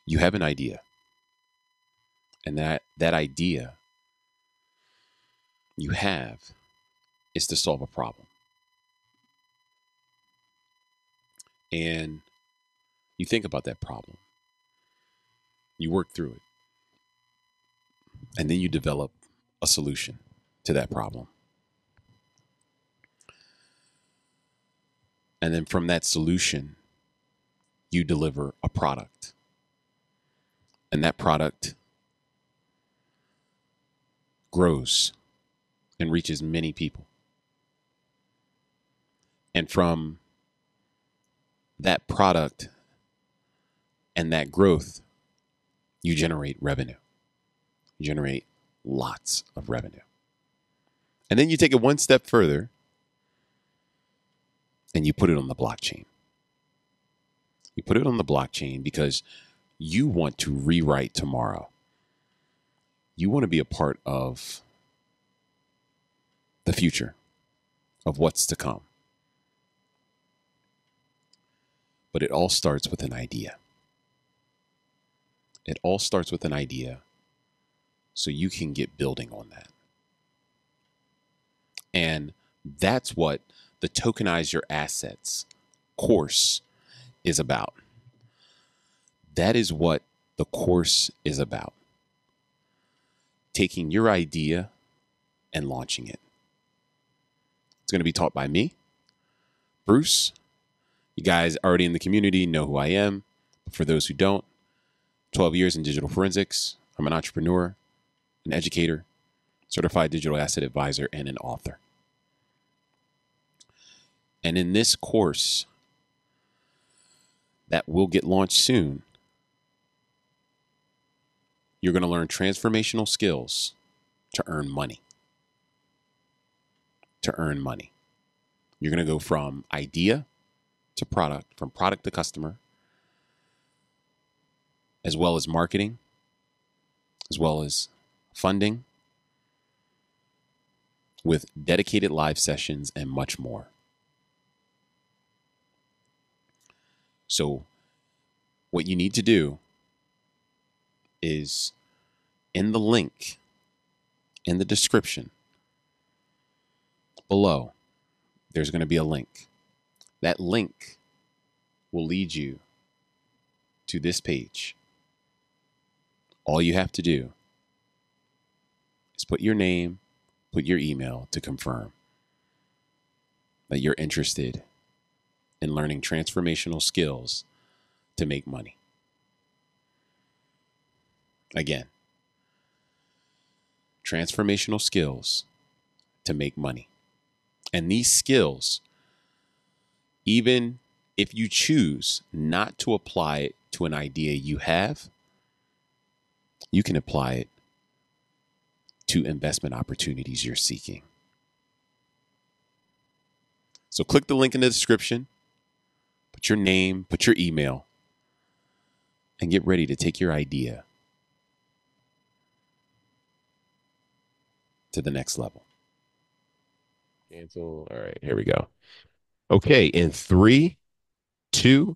You have an idea, and that idea you have is to solve a problem. And you think about that problem, you work through it, and then you develop a solution to that problem. And then from that solution, you deliver a product. And that product grows and reaches many people. And from that product and that growth, you generate revenue. You generate lots of revenue. And then you take it one step further and you put it on the blockchain. You put it on the blockchain because you want to rewrite tomorrow. You want to be a part of the future, of what's to come. But it all starts with an idea. It all starts with an idea so you can get building on that. And that's what the Tokenize Your Assets course is about. That is what the course is about. Taking your idea and launching it. It's going to be taught by me, Bruce. You guys already in the community know who I am. But for those who don't, 12 years in digital forensics. I'm an entrepreneur, an educator, certified digital asset advisor, and an author. And in this course that will get launched soon, you're going to learn transformational skills to earn money. To earn money. You're going to go from idea to product, from product to customer, as well as marketing, as well as funding, with dedicated live sessions and much more. So what you need to do is in the link in the description below, there's going to be a link. That link will lead you to this page. All you have to do is put your name, put your email to confirm that you're interested in learning transformational skills to make money. Again, transformational skills to make money. And these skills, even if you choose not to apply it to an idea you have, you can apply it to investment opportunities you're seeking. So click the link in the description, put your name, put your email, and get ready to take your idea to the next level. Cancel. All right, here we go. Okay, in 3, 2,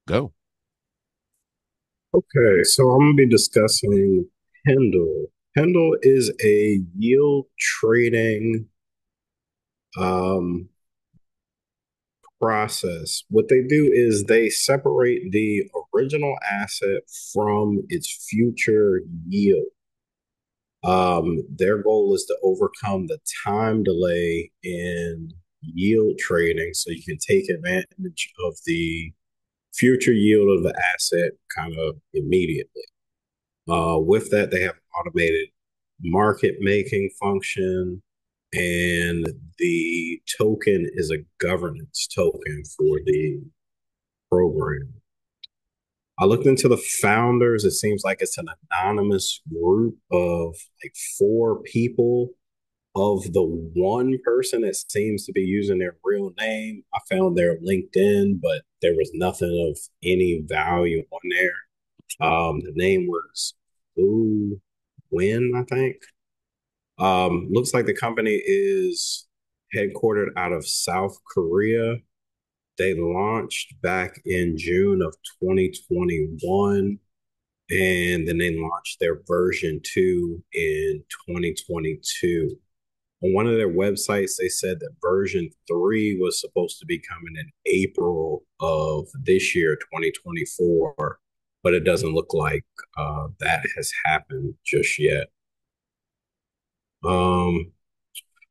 go. Okay, so I'm going to be discussing Pendle. Pendle is a yield trading um, process. What they do is they separate the original asset from its future yield. Their goal is to overcome the time delay in yield trading so you can take advantage of the future yield of the asset kind of immediately. With that, they have automated market making function, and the token is a governance token for the program. I looked into the founders. It seems like it's an anonymous group of like 4 people. Of the one person that seems to be using their real name, I found their LinkedIn, but there was nothing of any value on there. The name was Ooh Win, I think. Looks like the company is headquartered out of South Korea. They launched back in June of 2021. and then they launched their version 2 in 2022. On one of their websites, they said that version 3 was supposed to be coming in April of this year, 2024, but it doesn't look like that has happened just yet. Um,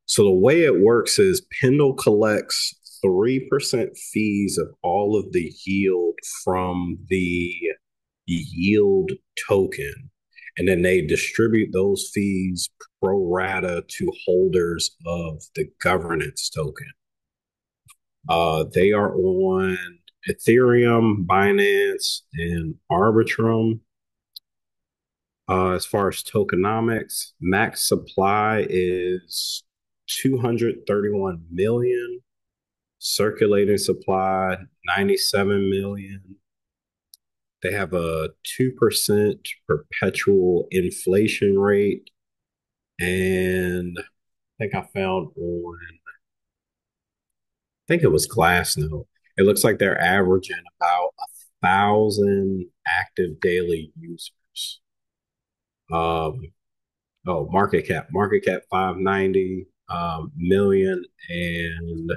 so the way it works is Pendle collects 3% fees of all of the yield from the yield token. And then they distribute those fees pro rata to holders of the governance token. They are on Ethereum, Binance, and Arbitrum. As far as tokenomics, max supply is 231 million, circulating supply 97 million. They have a 2% perpetual inflation rate. And I think I found on, I think it was Glassnode. It looks like they're averaging about 1,000 active daily users. Um, market cap 590 million, and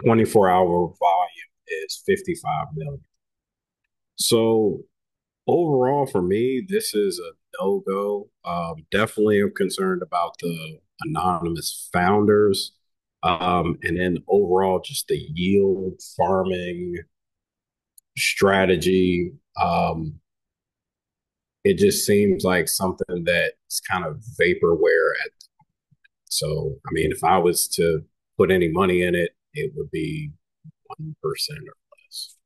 24-hour volume is 55 million. So overall, for me, this is a no go. Definitely am concerned about the anonymous founders. And then overall, just the yield farming strategy. It just seems like something that's kind of vaporware. So, I mean, if I was to put any money in it, it would be 1% or less.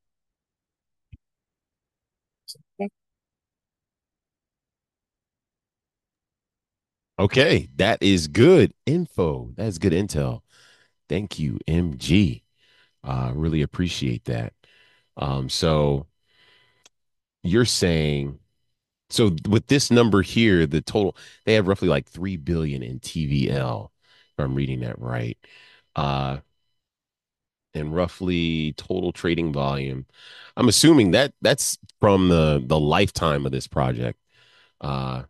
Okay, that is good info. That's good intel. Thank you, MG. Really appreciate that. So you're saying so with this number here, the total they have roughly like 3 billion in TVL, if I'm reading that right. Uh, and roughly total trading volume. I'm assuming that that's from the lifetime of this project. Uh,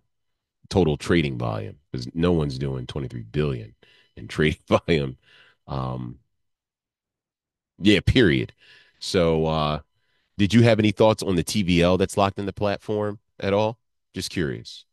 total trading volume because no one's doing 23 billion in trading volume. Um, yeah, period. So, did you have any thoughts on the TVL that's locked in the platform at all? Just curious.